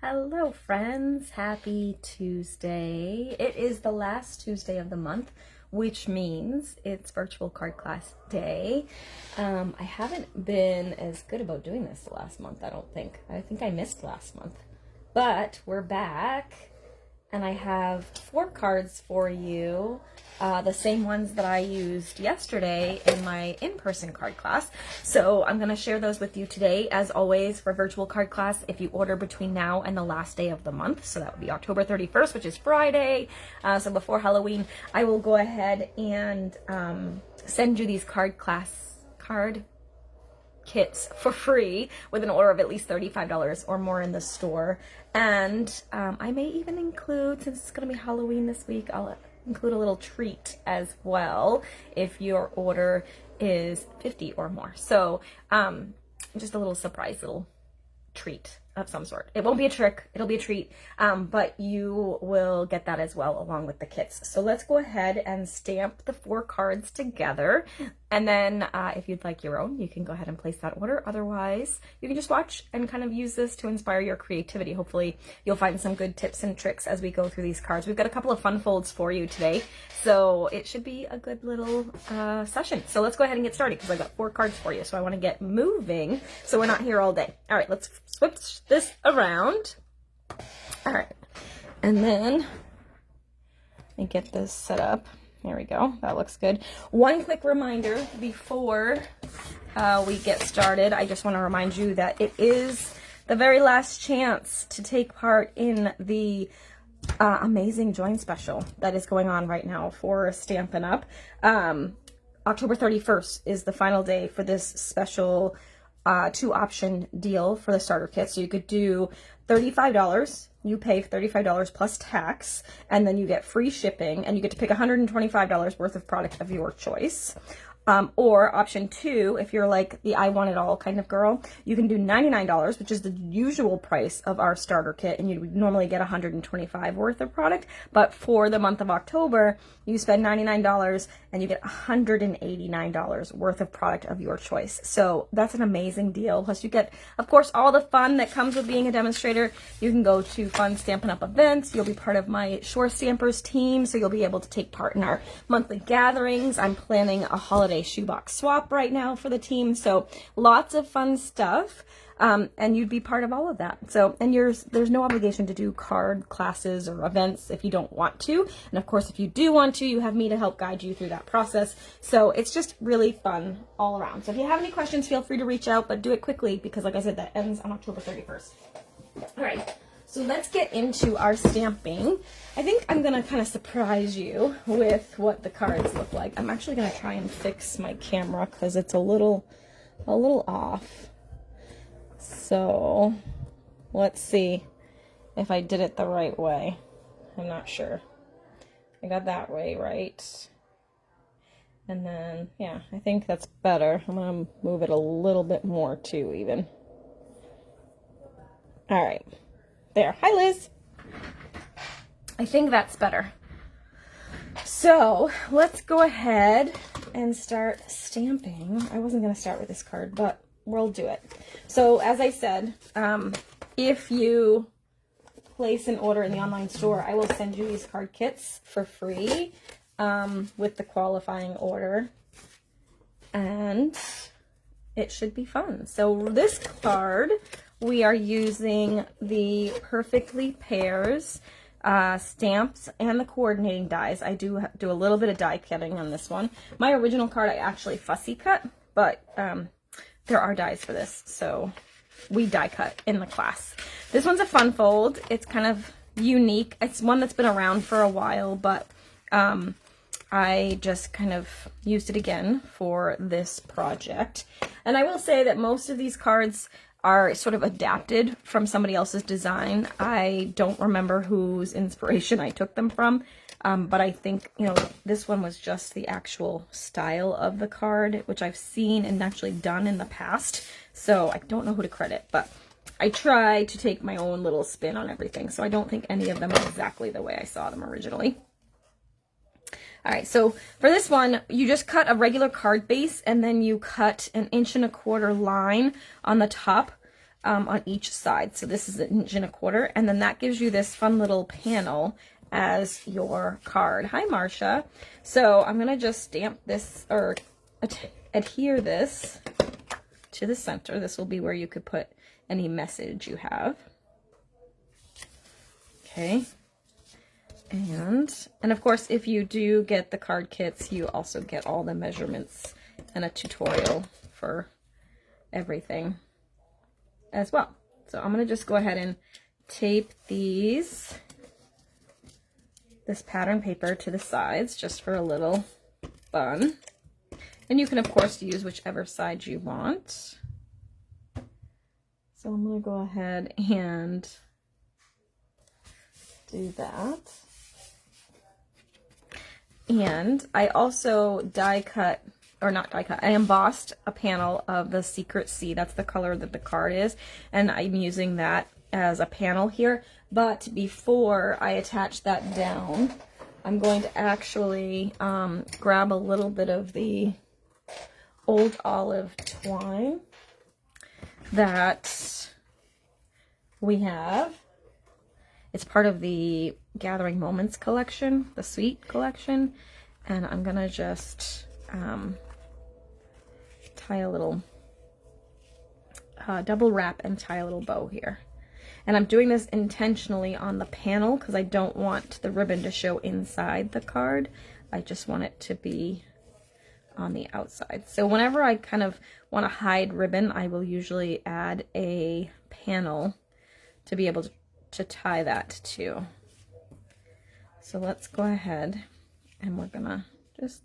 Hello friends, happy Tuesday. It is the last Tuesday of the month, which means it's virtual card class day. I haven't been as good about doing this the last month, I don't think. I think I missed last month, but we're back. And I have 4 cards for you, the same ones that I used yesterday in my in-person card class. So I'm going to share those with you today, as always, for virtual card class if you order between now and the last day of the month. So that would be October 31st, which is Friday. So before Halloween, I will go ahead and send you these card kits for free with an order of at least $35 or more in the store. And I may even include, since it's going to be Halloween this week, I'll include a little treat as well if your order is 50 or more. So just a little surprise little treat of some sort. It won't be a trick, it'll be a treat, but you will get that as well along with the kits. So let's go ahead and stamp the 4 cards together, and then if you'd like your own, you can go ahead and place that order. Otherwise, you can just watch and kind of use this to inspire your creativity. Hopefully you'll find some good tips and tricks as we go through these cards. We've got a couple of fun folds for you today, so it should be a good little session. So let's go ahead and get started, because I've got 4 cards for you, so I want to get moving so we're not here all day. All right, let's switch this around. All right, and then let me get this set up. There we go. That looks good. One quick reminder before we get started. I just want to remind you that it is the very last chance to take part in the amazing join special that is going on right now for Stampin' Up. October 31st is the final day for this special 2-option deal for the starter kit. So you could do $35. You pay $35 plus tax, and then you get free shipping, and you get to pick $125 worth of product of your choice. Or option 2, if you're like the I want it all kind of girl, you can do $99, which is the usual price of our starter kit, and you would normally get $125 worth of product. But for the month of October, you spend $99 and you get $189 worth of product of your choice. So that's an amazing deal. Plus you get, of course, all the fun that comes with being a demonstrator. You can go to fun Stampin' Up events. You'll be part of my Shore Stampers team, so you'll be able to take part in our monthly gatherings. I'm planning a holiday shoebox swap right now for the team, so lots of fun stuff, and you'd be part of all of that. So, and there's no obligation to do card classes or events if you don't want to, and of course if you do want to, you have me to help guide you through that process. So it's just really fun all around. So if you have any questions, feel free to reach out, but do it quickly, because like I said, that ends on October 31st. All right, so let's get into our stamping. I think I'm gonna kind of surprise you with what the cards look like. I'm actually gonna try and fix my camera because it's a little off. So let's see if I did it the right way. I'm not sure. I got that way right. And then, yeah, I think that's better. I'm gonna move it a little bit more too, even. All right, there. Hi, Liz. I think that's better. So let's go ahead and start stamping. I wasn't going to start with this card, but we'll do it. So as I said, if you place an order in the online store, I will send you these card kits for free with the qualifying order, and it should be fun. So this card, we are using the Perfectly Pairs stamps and the coordinating dies. I do a little bit of die cutting on this one. My original card I actually fussy cut, but there are dies for this, so we die cut in the class. This one's a fun fold. It's kind of unique. It's one that's been around for a while, but I just kind of used it again for this project. And I will say that most of these cards are sort of adapted from somebody else's design. I don't remember whose inspiration I took them from, but I think, you know, this one was just the actual style of the card, which I've seen and actually done in the past. So I don't know who to credit, but I try to take my own little spin on everything. So I don't think any of them are exactly the way I saw them originally. All right, so for this one, you just cut a regular card base, and then you cut an 1.25 inch line on the top on each side. So this is 1.25 inches, and then that gives you this fun little panel as your card. Hi, Marcia. So I'm gonna just stamp this, or adhere this to the center. This will be where you could put any message you have. Okay. And of course, if you do get the card kits, you also get all the measurements and a tutorial for everything as well. So I'm going to just go ahead and tape this pattern paper to the sides just for a little fun. And you can, of course, use whichever side you want. So I'm going to go ahead and do that. And I also I embossed a panel of the Secret Sea. That's the color that the card is. And I'm using that as a panel here. But before I attach that down, I'm going to actually grab a little bit of the old olive twine that we have. It's part of the Gathering Moments collection, the Sweet collection, and I'm gonna just tie a little, double wrap and tie a little bow here. And I'm doing this intentionally on the panel because I don't want the ribbon to show inside the card. I just want it to be on the outside. So whenever I kind of want to hide ribbon, I will usually add a panel to be able to tie that to. So let's go ahead and we're gonna just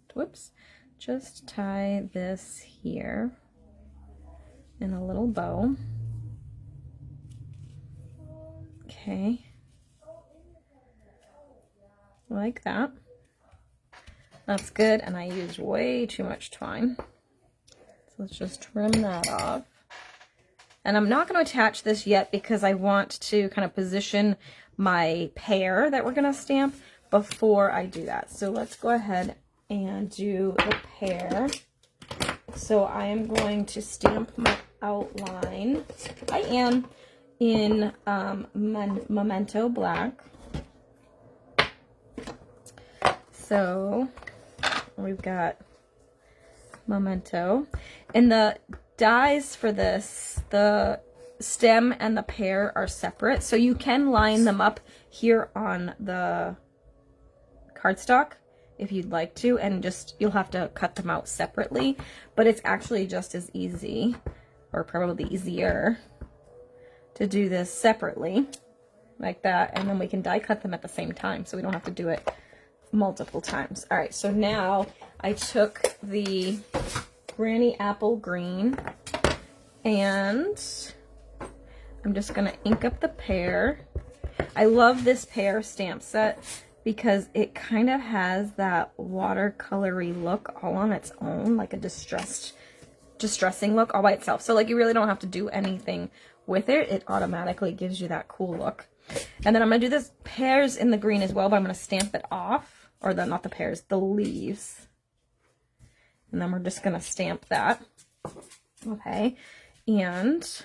tie this here in a little bow. Okay, like that. That's good, and I used way too much twine. So let's just trim that off. And I'm not going to attach this yet because I want to kind of position my pear that we're going to stamp before I do that. So let's go ahead and do the pear. So I am going to stamp my outline. I am in Memento Black. So we've got Memento. And the dies for this, the stem and the pear are separate. So you can line them up here on the cardstock if you'd like to, and just you'll have to cut them out separately. But it's actually just as easy, or probably easier, to do this separately like that, and then we can die cut them at the same time so we don't have to do it multiple times. All right, so now I took the Granny Apple Green and I'm just gonna ink up the pear. I love this pear stamp set because it kind of has that watercolory look all on its own, like a distressing look all by itself. So like you really don't have to do anything with it. It automatically gives you that cool look. And then I'm gonna do this pears in the green as well, but I'm gonna stamp it off, or not the pears, the leaves. And then we're just gonna stamp that. Okay, and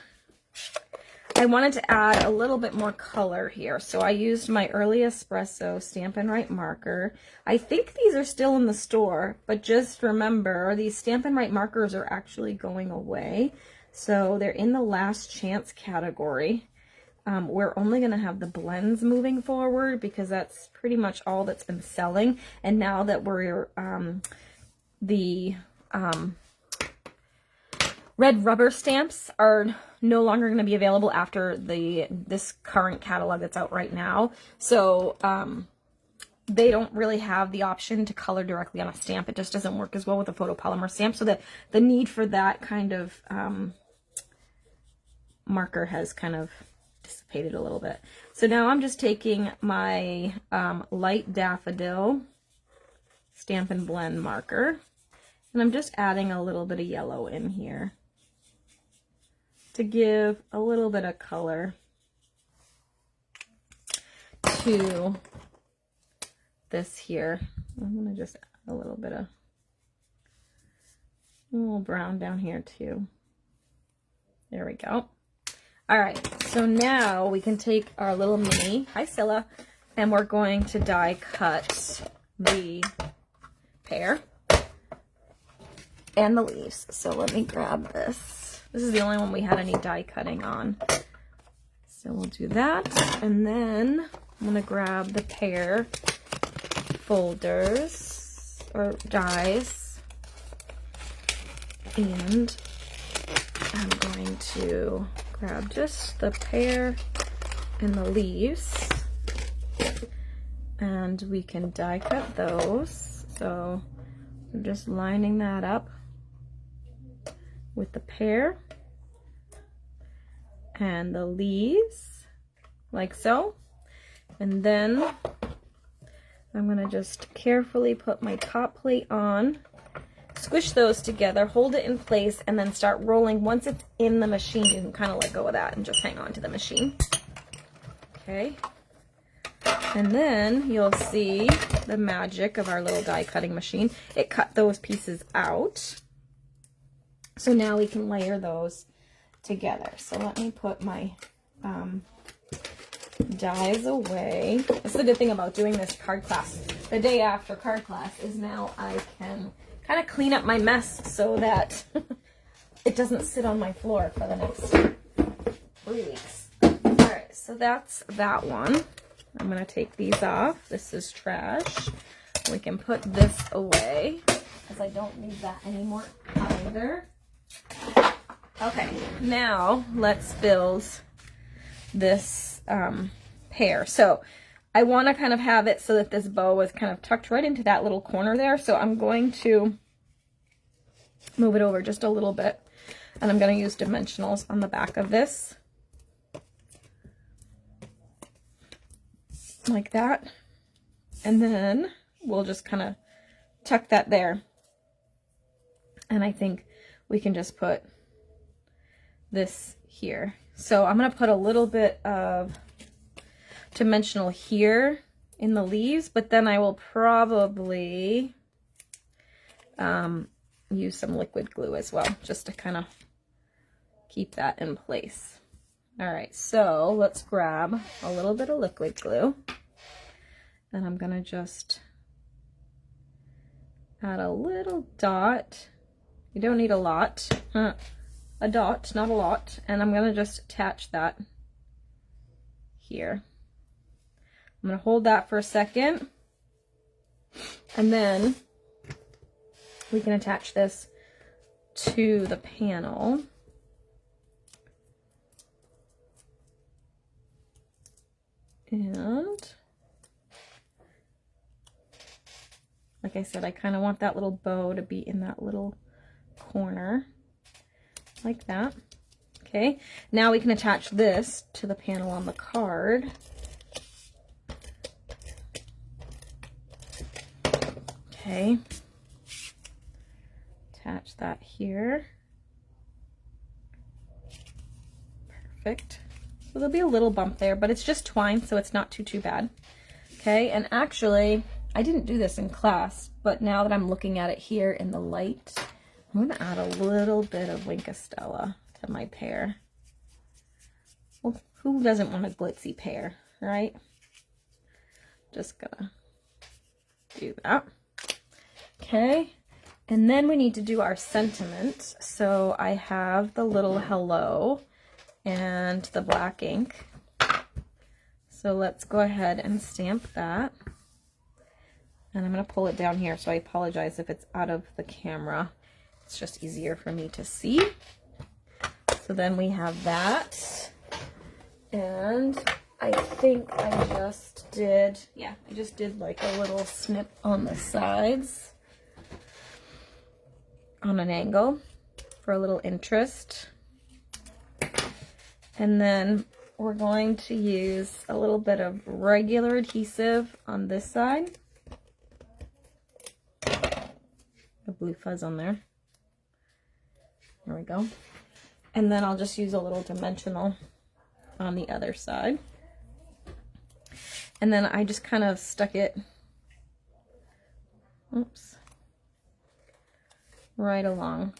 I wanted to add a little bit more color here, so I used my Early Espresso Stampin' Write marker. I think these are still in the store, but just remember, these Stampin' Write markers are actually going away. So they're in the last chance category. We're only going to have the blends moving forward because that's pretty much all that's been selling. And now that we're the red rubber stamps are no longer going to be available after this current catalog that's out right now. So they don't really have the option to color directly on a stamp. It just doesn't work as well with a photopolymer stamp. So that the need for that kind of marker has kind of dissipated a little bit. So now I'm just taking my light daffodil Stampin' Blend marker, and I'm just adding a little bit of yellow in here to give a little bit of color to this here. I'm going to just add a little bit of a little brown down here too. There we go. All right, so now we can take our little mini, hi Scylla, and we're going to die cut the pear and the leaves. So let me grab this. This is the only one we had any die cutting on. So we'll do that, and then I'm gonna grab the pear folders or dies, and I'm going to grab just the pear and the leaves, and we can die cut those. So I'm just lining that up with the pear and the leaves like so, and then I'm gonna just carefully put my top plate on, squish those together, hold it in place, and then start rolling. Once it's in the machine, you can kind of let go of that and just hang on to the machine. Okay, and then you'll see the magic of our little die cutting machine. It cut those pieces out. So now we can layer those together. So let me put my dies away. That's the good thing about doing this card class the day after card class, is now I can kind of clean up my mess so that it doesn't sit on my floor for the next 3 weeks. All right, so that's that one. I'm gonna take these off. This is trash. We can put this away because I don't need that anymore either. Okay, now let's build this pear. So I want to kind of have it so that this bow is kind of tucked right into that little corner there. So I'm going to move it over just a little bit, and I'm going to use dimensionals on the back of this. Like that. And then we'll just kind of tuck that there. And I think we can just put this here. So I'm going to put a little bit of dimensional here in the leaves, but then I will probably use some liquid glue as well, just to kind of keep that in place. All right, so let's grab a little bit of liquid glue, and I'm going to just add a little dot. You don't need a lot. A dot, not a lot. And I'm going to just attach that here. I'm going to hold that for a second, and then we can attach this to the panel. And like I said, I kind of want that little bow to be in that little corner. Like that. Okay, now we can attach this to the panel on the card. Okay, attach that here. Perfect. So there'll be a little bump there, but it's just twine, so it's not too bad. Okay, and actually, I didn't do this in class, but now that I'm looking at it here in the light, I'm going to add a little bit of Winkostella to my pear. Well, who doesn't want a glitzy pear, right? Just gonna do that. Okay, and then we need to do our sentiment. So I have the little hello and the black ink. So let's go ahead and stamp that. And I'm going to pull it down here, so I apologize if it's out of the camera. It's just easier for me to see. So then we have that. And I think I just did, yeah, I just did like a little snip on the sides on an angle for a little interest. And then we're going to use a little bit of regular adhesive on this side. A blue fuzz on there. There we go. And then I'll just use a little dimensional on the other side. And then I just kind of stuck it, oops, right along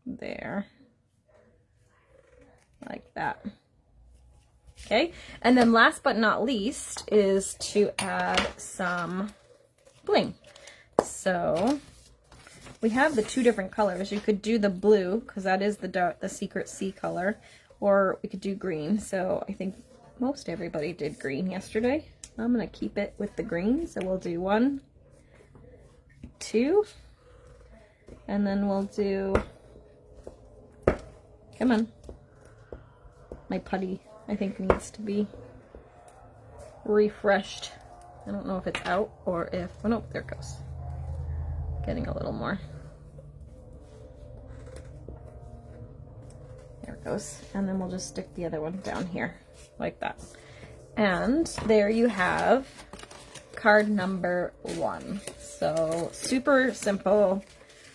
there, like that. Okay, and then last but not least is to add some bling. So we have the two different colors. You could do the blue, because that is the secret sea color, or we could do green. So I think most everybody did green yesterday. I'm gonna keep it with the green, so we'll do 1, 2, and then we'll do, come on, my putty I think needs to be refreshed. I don't know if it's out or if, oh no, there it goes. Getting a little more. There it goes. And then we'll just stick the other one down here like that. And there you have card number 1. So super simple,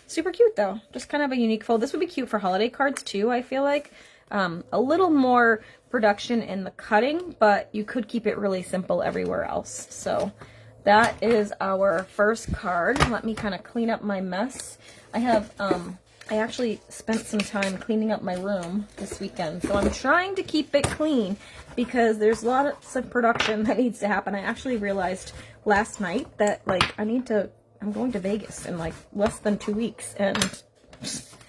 super cute though. Just kind of a unique fold. This would be cute for holiday cards too, I feel like. A little more production in the cutting, but you could keep it really simple everywhere else. So that is our first card. Let me kind of clean up my mess. I actually spent some time cleaning up my room this weekend, so I'm trying to keep it clean because there's lots of production that needs to happen. I actually realized last night that I'm going to Vegas in like less than 2 weeks, and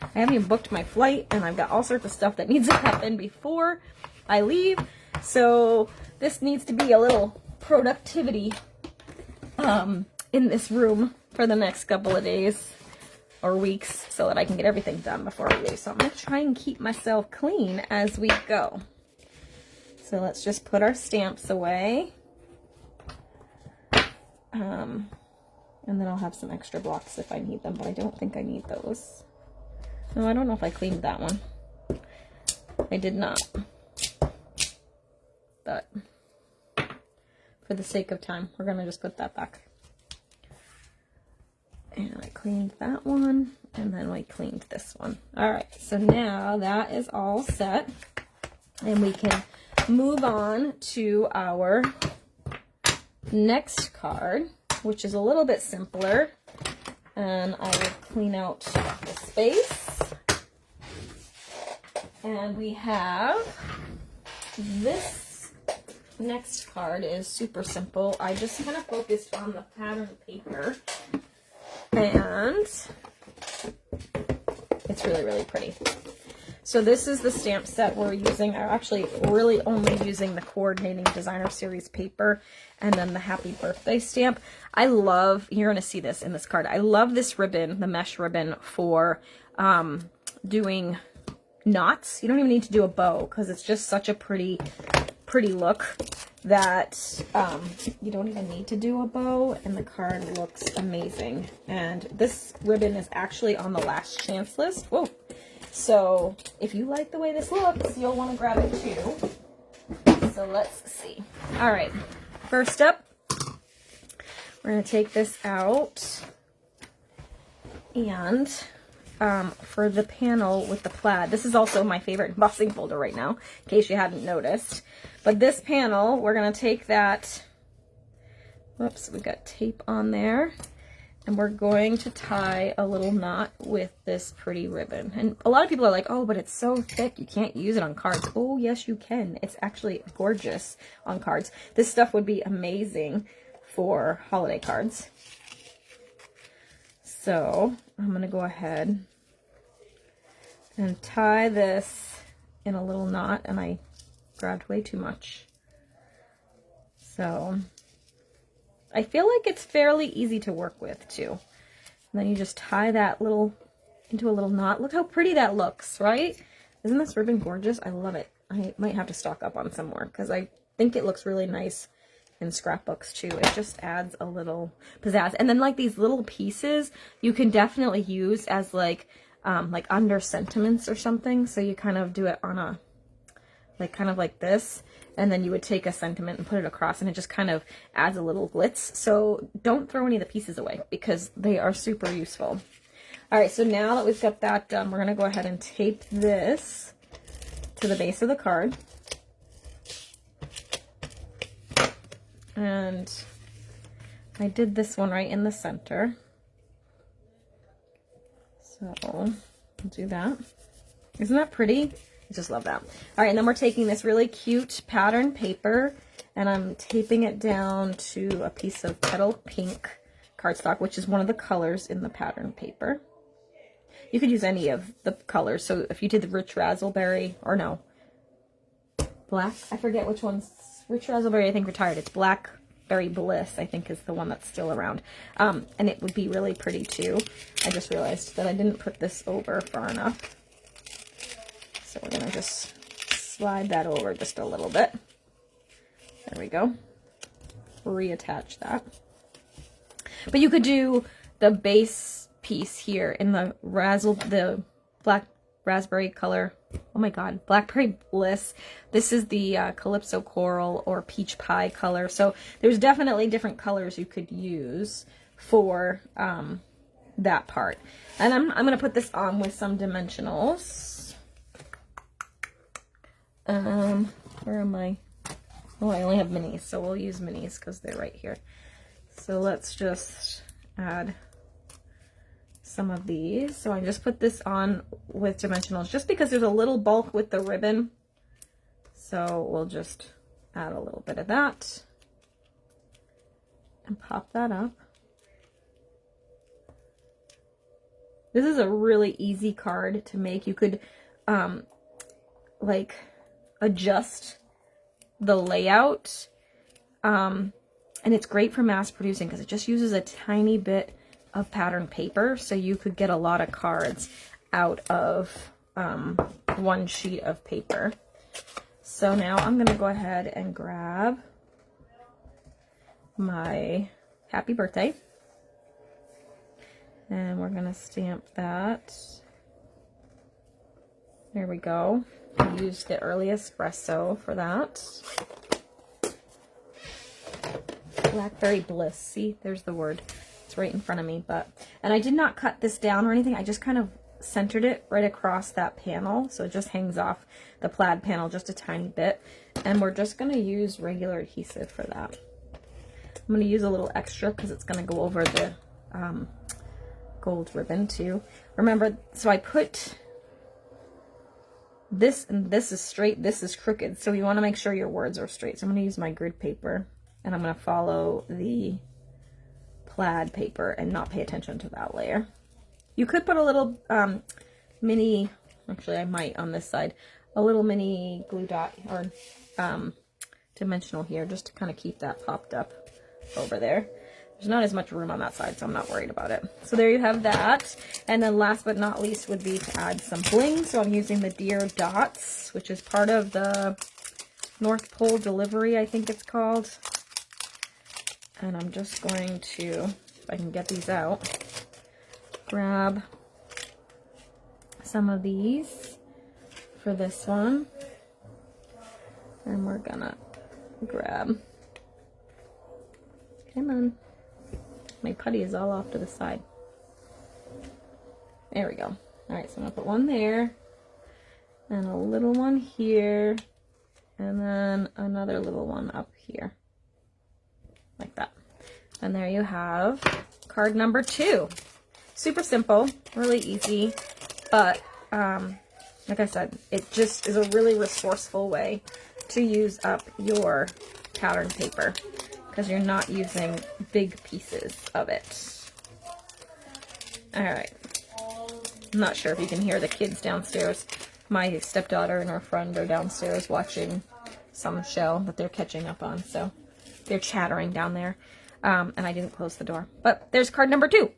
I haven't even booked my flight, and I've got all sorts of stuff that needs to happen before I leave. So this needs to be a little productivity in this room for the next couple of days or weeks so that I can get everything done before I leave. So I'm going to try and keep myself clean as we go. So let's just put our stamps away. And then I'll have some extra blocks if I need them, but I don't think I need those. No, I don't know if I cleaned that one. I did not. But for the sake of time, we're going to just put that back. And I cleaned that one, and then I cleaned this one. Alright, so now that is all set. And we can move on to our next card, which is a little bit simpler. And I will clean out the space. And we have this next card is super simple. I just kind of focused on the pattern paper. And it's really, really pretty. So this is the stamp set we're using. I'm actually really only using the Coordinating Designer Series paper and then the Happy Birthday stamp. I love, you're going to see this in this card, I love this ribbon, the mesh ribbon, for doing knots. You don't even need to do a bow because it's just such a pretty look that you don't even need to do a bow, and the card looks amazing. And this ribbon is actually on the last chance list. Whoa. So if you like the way this looks, you'll want to grab it too. So let's see. All right, first up, we're going to take this out, and for the panel with the plaid, this is also my favorite embossing folder right now, in case you hadn't noticed. But this panel, we're going to take that, whoops, we got tape on there, and we're going to tie a little knot with this pretty ribbon. And a lot of people are like, oh, but it's so thick, you can't use it on cards. Oh, yes, you can. It's actually gorgeous on cards. This stuff would be amazing for holiday cards. So I'm going to go ahead and tie this in a little knot, and I grabbed way too much. So I feel like it's fairly easy to work with too. And then you just tie that into a little knot. Look how pretty that looks, right? Isn't this ribbon gorgeous? I love it. I might have to stock up on some more because I think it looks really nice in scrapbooks too. It just adds a little pizzazz. And then like these little pieces you can definitely use as like under sentiments or something. So you kind of do it on a kind of like this, and then you would take a sentiment and put it across, and it just kind of adds a little glitz. So don't throw any of the pieces away because they are super useful. All right, so now that we've got that done, we're going to go ahead and tape this to the base of the card. And I did this one right in the center. So I'll do that. Isn't that pretty? I just love that. All right, and then we're taking this really cute pattern paper and I'm taping it down to a piece of petal pink cardstock, which is one of the colors in the pattern paper. You could use any of the colors. So if you did the rich raspberry, or no, black, I forget which one's rich raspberry, I think retired. It's Blackberry Bliss, I think is the one that's still around. And it would be really pretty too. I just realized that I didn't put this over far enough. So we're gonna just slide that over just a little bit. There we go. Reattach that. But you could do the base piece here in the black raspberry color. Oh my god, Blackberry Bliss. This is the Calypso Coral or Peach Pie color. So there's definitely different colors you could use for that part. And I'm going to put this on with some dimensionals. Where am I? Oh, I only have minis, so we'll use minis because they're right here. So let's just add some of these. So I just put this on with dimensionals just because there's a little bulk with the ribbon. So we'll just add a little bit of that and pop that up. This is a really easy card to make. You could like adjust the layout, and it's great for mass producing because it just uses a tiny bit of pattern paper, so you could get a lot of cards out of one sheet of paper. So now I'm gonna go ahead and grab my happy birthday and we're gonna stamp that. There we go. I used the early espresso for that. Blackberry Bliss. See, there's the word. It's right in front of me. And I did not cut this down or anything. I just kind of centered it right across that panel. So it just hangs off the plaid panel just a tiny bit. And we're just going to use regular adhesive for that. I'm going to use a little extra because it's going to go over the gold ribbon too. Remember, so I put this, and this is straight, this is crooked, so you want to make sure your words are straight. So I'm going to use my grid paper and I'm going to follow the plaid paper and not pay attention to that layer. You could put a little mini, actually I might on this side, a little mini glue dot or dimensional here just to kind of keep that popped up over there. There's not as much room on that side, so I'm not worried about it. So there you have that. And then last but not least would be to add some bling. So I'm using the Dear Dots, which is part of the North Pole Delivery, I think it's called. And I'm just going to, if I can get these out, grab some of these for this one. And we're gonna grab, come on. My putty is all off to the side. There we go. All right, so I'm gonna put one there, and a little one here, and then another little one up here, like that. And there you have card number 2. Super simple, really easy, but like I said, it just is a really resourceful way to use up your pattern paper, because you're not using big pieces of it. All right. I'm not sure if you can hear the kids downstairs. My stepdaughter and her friend are downstairs watching some show that they're catching up on, so they're chattering down there. And I didn't close the door. But there's card number 2.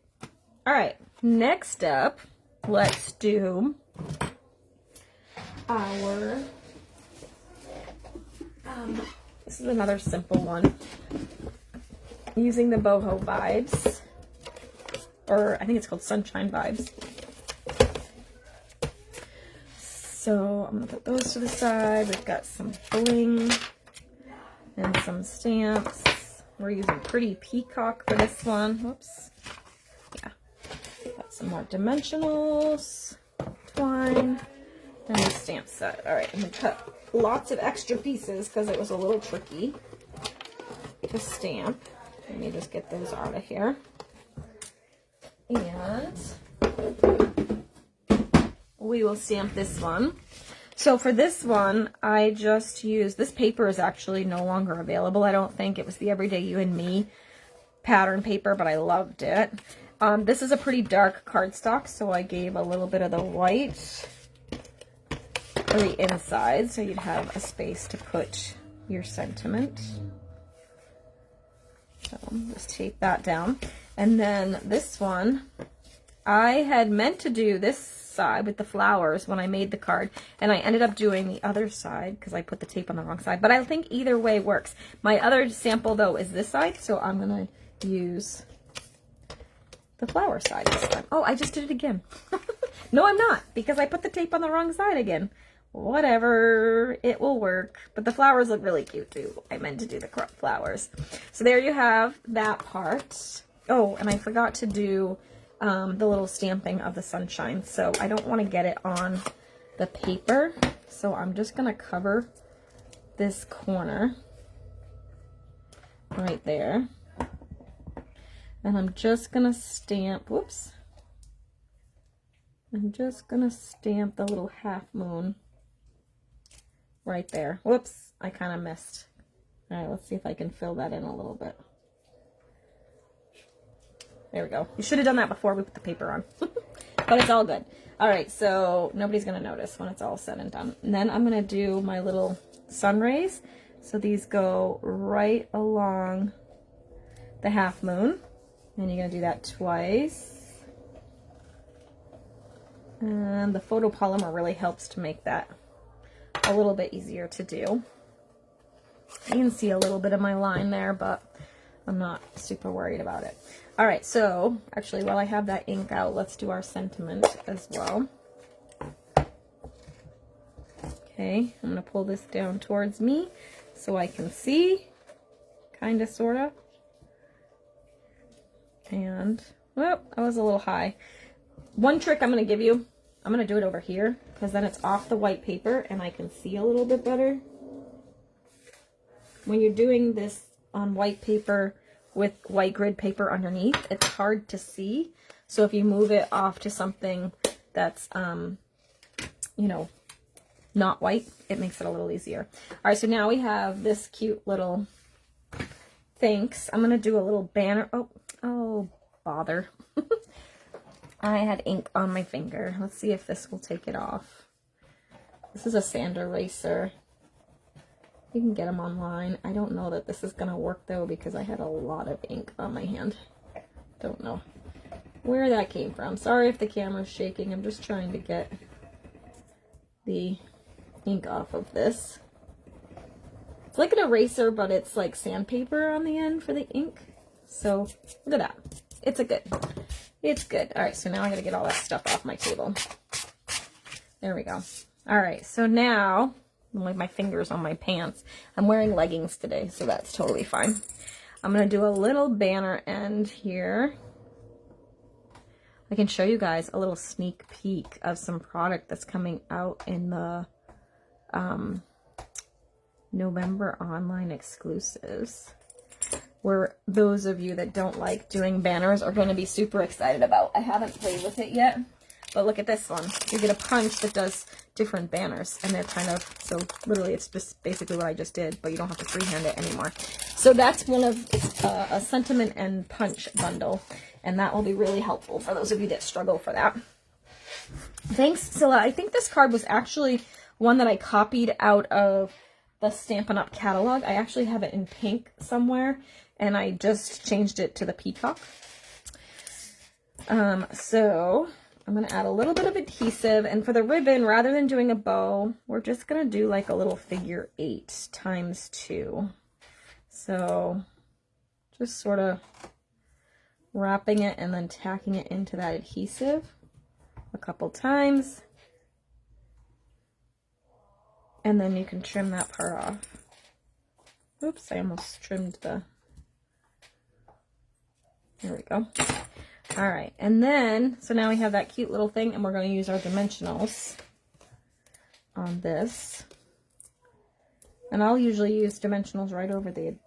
All right. Next up, let's do our... this is another simple one. Using the boho vibes, or I think it's called Sunshine Vibes. So I'm gonna put those to the side. We've got some bling and some stamps. We're using Pretty Peacock for this one. Whoops. Yeah. Got some more dimensionals, twine, and the stamp set. All right, I'm gonna cut lots of extra pieces because it was a little tricky to stamp. Let me just get those out of here. And we will stamp this one. So for this one, I just used, this paper is actually no longer available, I don't think. It was the Everyday You and Me pattern paper, but I loved it. This is a pretty dark cardstock, so I gave a little bit of the white for the inside, so you'd have a space to put your sentiment. So just tape that down. And then this one, I had meant to do this side with the flowers when I made the card, and I ended up doing the other side because I put the tape on the wrong side, but I think either way works. My other sample though is this side, so I'm gonna use the flower side this time. Oh, I just did it again. No, I'm not, because I put the tape on the wrong side again. Whatever, it will work. But the flowers look really cute too. I meant to do the flowers. So there you have that part. Oh, and I forgot to do the little stamping of the sunshine. So I don't want to get it on the paper. So I'm just going to cover this corner right there. And I'm just going to stamp, whoops. I'm just going to stamp the little half moon right there. Whoops, I kind of missed. All right, let's see if I can fill that in a little bit. There we go. You should have done that before we put the paper on. But it's all good. All right, so nobody's going to notice when it's all said and done. And then I'm going to do my little sun rays. So these go right along the half moon. And you're going to do that twice. And the photopolymer really helps to make that a little bit easier to do. You can see a little bit of my line there, but I'm not super worried about it. All right, so actually while I have that ink out, let's do our sentiment as well. Okay, I'm gonna pull this down towards me so I can see, kinda, sorta. And, well, I was a little high. One trick I'm gonna give you, I'm gonna do it over here, because then it's off the white paper and I can see a little bit better. When you're doing this on white paper with white grid paper underneath, it's hard to see. So if you move it off to something that's, you know, not white, it makes it a little easier. All right, so now we have this cute little thanks. I'm gonna do a little banner. Oh, bother. I had ink on my finger. Let's see if this will take it off. This is a sand eraser. You can get them online. I don't know that this is going to work though, because I had a lot of ink on my hand. Don't know where that came from. Sorry if the camera's shaking. I'm just trying to get the ink off of this. It's like an eraser, but it's like sandpaper on the end for the ink. So look at that. It's good. All right, so now I got to get all that stuff off my table. There we go. All right, so now, like my fingers on my pants. I'm wearing leggings today, so that's totally fine. I'm going to do a little banner end here. I can show you guys a little sneak peek of some product that's coming out in the November online exclusives, where those of you that don't like doing banners are going to be super excited about. I haven't played with it yet, but look at this one. You get a punch that does different banners, and they're kind of, so literally it's just basically what I just did, but you don't have to freehand it anymore. So that's one of, it's a sentiment and punch bundle, and that will be really helpful for those of you that struggle for that. Thanks, Scylla. I think this card was actually one that I copied out of the Stampin' Up! Catalog. I actually have it in pink somewhere, and I just changed it to the peacock. So I'm going to add a little bit of adhesive, and for the ribbon, rather than doing a bow, we're just going to do like a little figure 8 × 2. So just sort of wrapping it and then tacking it into that adhesive a couple times. And then you can trim that part off. Oops, I almost trimmed the... There we go. All right, and then, so now we have that cute little thing, and we're going to use our dimensionals on this. And I'll usually use dimensionals right over the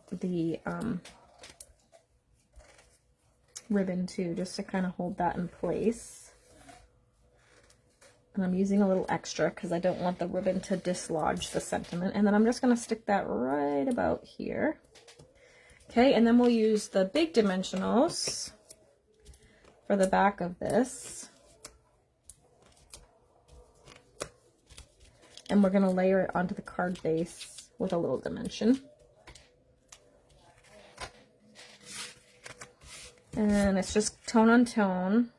ribbon too, just to kind of hold that in place. And I'm using a little extra because I don't want the ribbon to dislodge the sentiment. And then I'm just going to stick that right about here. Okay, and then we'll use the big dimensionals for the back of this. And we're going to layer it onto the card base with a little dimension. And it's just tone on tone.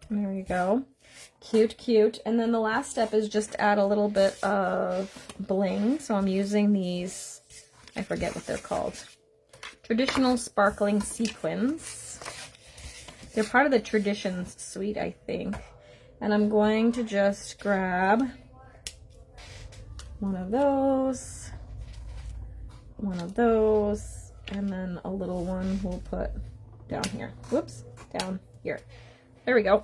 There you go. Cute, cute. And then the last step is just add a little bit of bling. So I'm using these, I forget what they're called. Traditional sparkling sequins. They're part of the Traditions suite, I think. And I'm going to just grab one of those, and then a little one we'll put down here. Whoops, down here. There we go.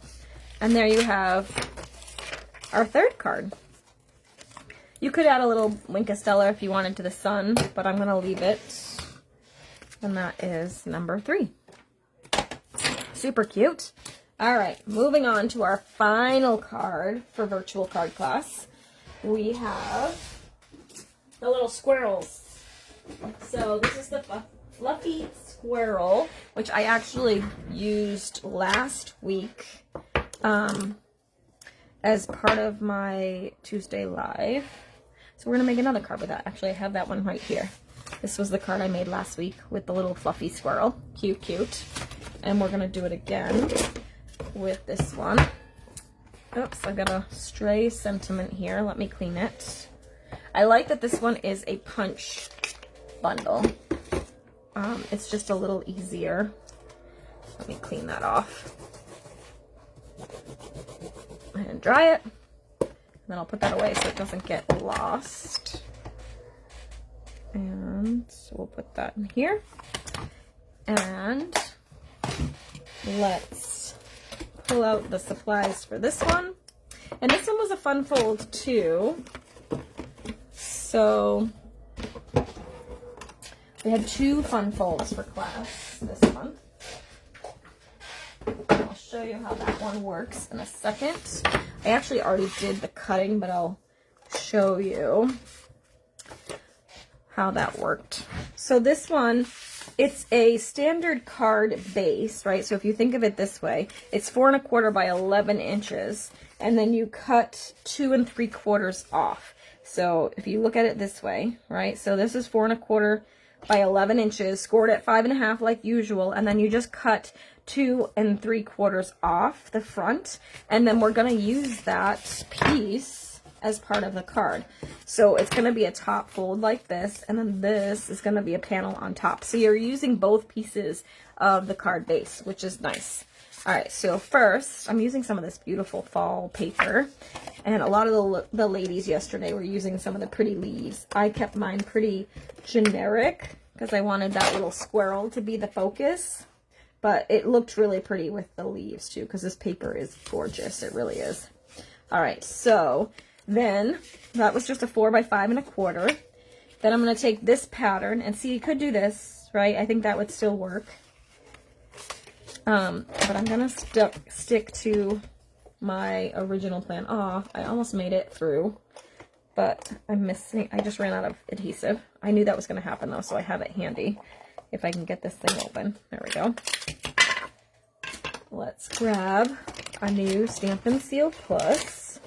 And there you have our third card. You could add a little Wink of Stella if you wanted to the sun, but I'm going to leave it. And that is number 3. Super cute. All right, moving on to our final card for virtual card class. We have the little squirrels. So this is the Fluffy Squirrel, which I actually used last week as part of my Tuesday live. So we're going to make another card with that. Actually, I have that one right here. This was the card I made last week with the little fluffy squirrel. Cute, cute. And we're going to do it again with this one. Oops, I got a stray sentiment here. Let me clean it. I like that this one is a punch bundle. It's just a little easier. Let me clean that off. And dry it. And then I'll put that away so it doesn't get lost. And so we'll put that in here. And let's pull out the supplies for this one. And this one was a fun fold too. So we had 2 fun folds for class this month. I'll show you how that one works in a second. I actually already did the cutting, but I'll show you how that worked. So this one, it's a standard card base, right? So if you think of it this way, it's 4 1/4 by 11 inches, and then you cut 2 3/4 off. So if you look at it this way, right? So this is 4 1/4 by 11 inches, scored at 5 1/2 like usual, and then you just cut 2 3/4 off the front, and then we're going to use that piece as part of the card. So it's going to be a top fold like this, and then this is going to be a panel on top. So you're using both pieces of the card base, which is nice. All right, so first I'm using some of this beautiful fall paper, and a lot of the ladies yesterday were using some of the pretty leaves. I kept mine pretty generic because I wanted that little squirrel to be the focus, but it looked really pretty with the leaves too, because this paper is gorgeous. It really is. All right, so then that was just a 4 by 5 1/4. Then I'm going to take this pattern, and see, you could do this, right? I think that would still work. But I'm going to stick to my original plan. Oh, I almost made it through, but I just ran out of adhesive. I knew that was going to happen though, so I have it handy if I can get this thing open. There we go. Let's grab a new Stampin' Seal Plus.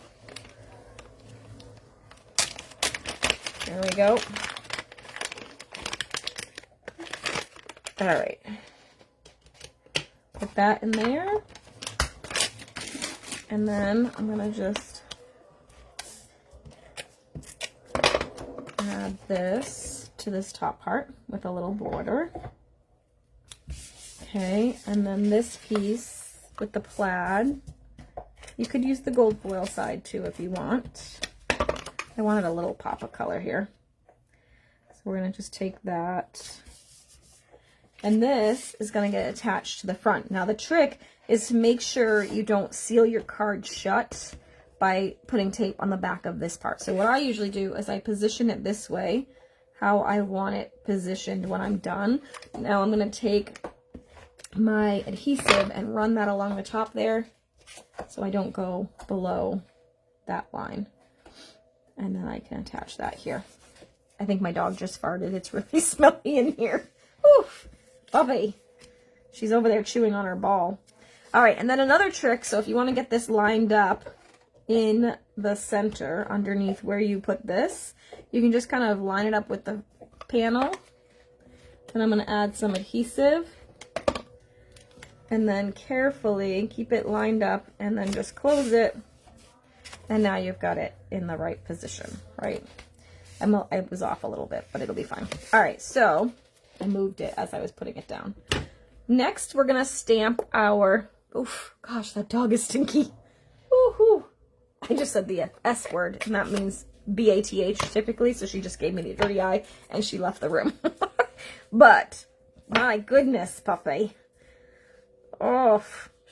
There we go. All right. Put that in there. And then I'm going to just add this to this top part with a little border. Okay, and then this piece with the plaid. You could use the gold foil side too if you want. I wanted a little pop of color here. So we're going to just take that. And this is going to get attached to the front. Now the trick is to make sure you don't seal your card shut by putting tape on the back of this part. So what I usually do is I position it this way, how I want it positioned when I'm done. Now I'm going to take my adhesive and run that along the top there so I don't go below that line. And then I can attach that here. I think my dog just farted. It's really smelly in here. Oof, puppy. She's over there chewing on her ball. All right, and then another trick. So if you want to get this lined up in the center underneath where you put this, you can just kind of line it up with the panel. And I'm going to add some adhesive. And then carefully keep it lined up and then just close it. And now you've got it in the right position, right? I was off a little bit, but it'll be fine. All right, so I moved it as I was putting it down. Next, we're going to stamp our, oof, gosh, that dog is stinky. Woohoo. I just said the S word, and that means B-A-T-H typically, so she just gave me the dirty eye, and she left the room. But, my goodness, puppy. Oh,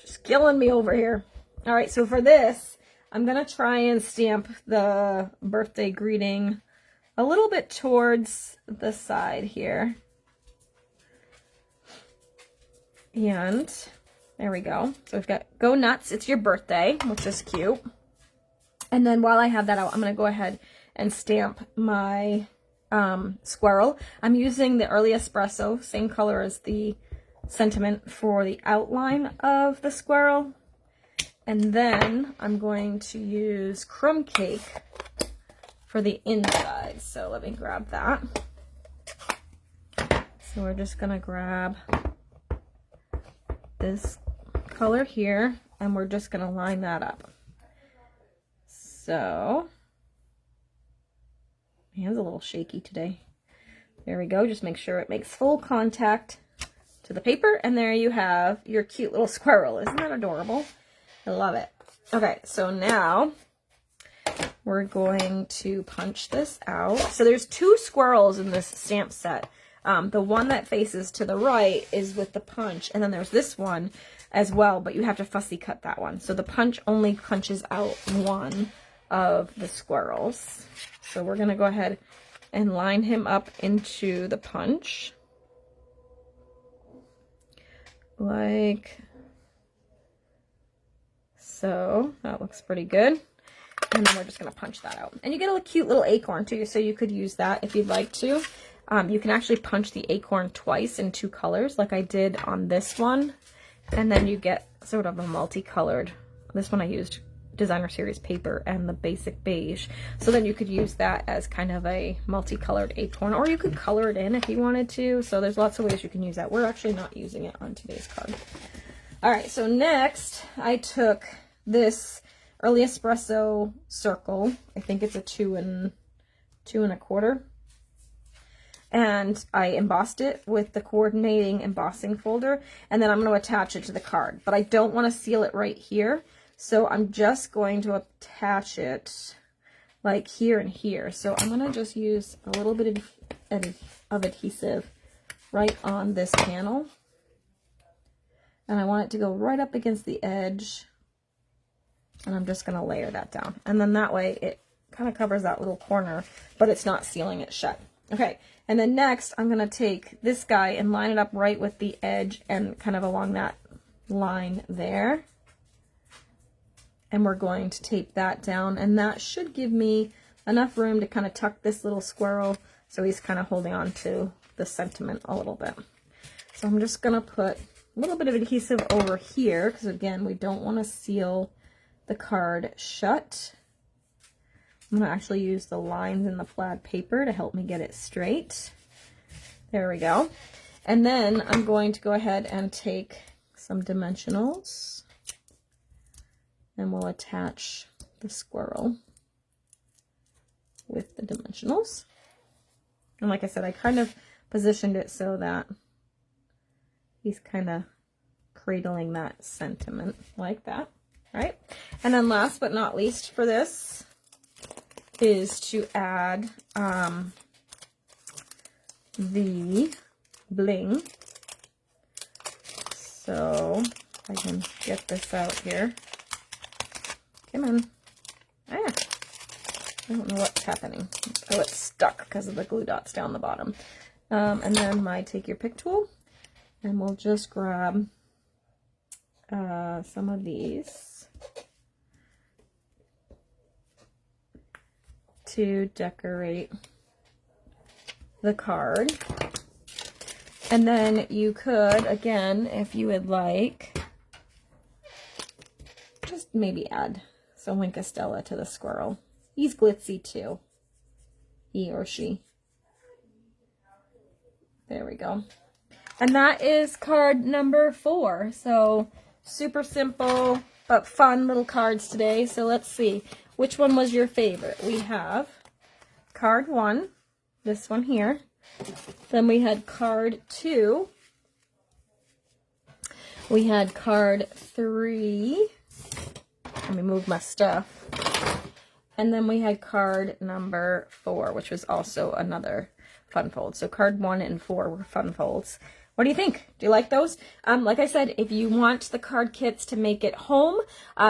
she's killing me over here. All right, so for this, I'm going to try and stamp the birthday greeting a little bit towards the side here. And there we go. So we've got Go Nuts, It's Your Birthday, which is cute. And then while I have that out, I'm going to go ahead and stamp my squirrel. I'm using the Early Espresso, same color as the sentiment, for the outline of the squirrel. And then I'm going to use Crumb Cake for the inside. So let me grab that. So we're just going to grab this color here, and we're just going to line that up. So, my hand's a little shaky today. There we go. Just make sure it makes full contact to the paper, and there you have your cute little squirrel. Isn't that adorable? I love it. Okay, so now we're going to punch this out. So there's 2 squirrels in this stamp set. The one that faces to the right is with the punch, and then there's this one as well, but you have to fussy cut that one. So the punch only punches out one of the squirrels. So we're going to go ahead and line him up into the punch. Like so. That looks pretty good. And then we're just going to punch that out. And you get a cute little acorn too, so you could use that if you'd like to. You can actually punch the acorn twice in 2 colors, like I did on this one. And then you get sort of a multicolored. This one I used Designer Series paper and the basic beige. So then you could use that as kind of a multicolored acorn, or you could color it in if you wanted to. So there's lots of ways you can use that. We're actually not using it on today's card. All right, so next I took this Early Espresso circle. I think it's a 2 1/4. And I embossed it with the coordinating embossing folder, and then I'm going to attach it to the card. But I don't want to seal it right here, so I'm just going to attach it like here and here. So I'm going to just use a little bit of adhesive right on this panel. And I want it to go right up against the edge. And I'm just going to layer that down. And then that way it kind of covers that little corner, but it's not sealing it shut. Okay, and then next I'm going to take this guy and line it up right with the edge and kind of along that line there. And we're going to tape that down, and that should give me enough room to kind of tuck this little squirrel so he's kind of holding on to the sentiment a little bit. So I'm just going to put a little bit of adhesive over here because, again, we don't want to seal the card shut. I'm going to actually use the lines in the plaid paper to help me get it straight. There we go. And then I'm going to go ahead and take some dimensionals, and we'll attach the squirrel with the dimensionals. And like I said, I kind of positioned it so that he's kind of cradling that sentiment like that, right? And then last but not least for this is to add the bling. So if I can get this out here. Come on. Ah, I don't know what's happening. Oh, it's stuck because of the glue dots down the bottom. And then my take your pick tool, and we'll just grab some of these to decorate the card. And then you could, again, if you would like, just maybe add some Wink Stella to the squirrel. He's glitzy too. He or she. There we go. And that is card number 4. So super simple but fun little cards today. So let's see. Which one was your favorite? We have card 1. This one here. Then we had card 2. We had card 3. Let me move my stuff. And then we had card number 4, which was also another fun fold. So card 1 and 4 were fun folds. What do you think? Do you like those? Like I said, if you want the card kits to make it home,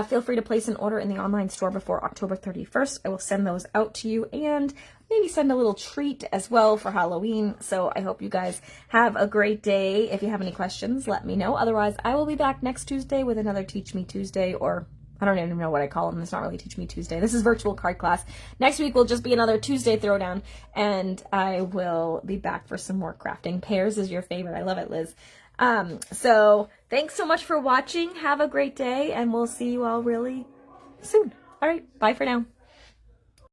feel free to place an order in the online store before October 31st. I will send those out to you and maybe send a little treat as well for Halloween. So I hope you guys have a great day. If you have any questions, let me know. Otherwise, I will be back next Tuesday with another Teach Me Tuesday, or I don't even know what I call them. It's not really Teach Me Tuesday. This is virtual card class. Next week will just be another Tuesday throwdown, and I will be back for some more crafting. Pears is your favorite. I love it, Liz. So thanks so much for watching. Have a great day, and we'll see you all really soon. All right, bye for now.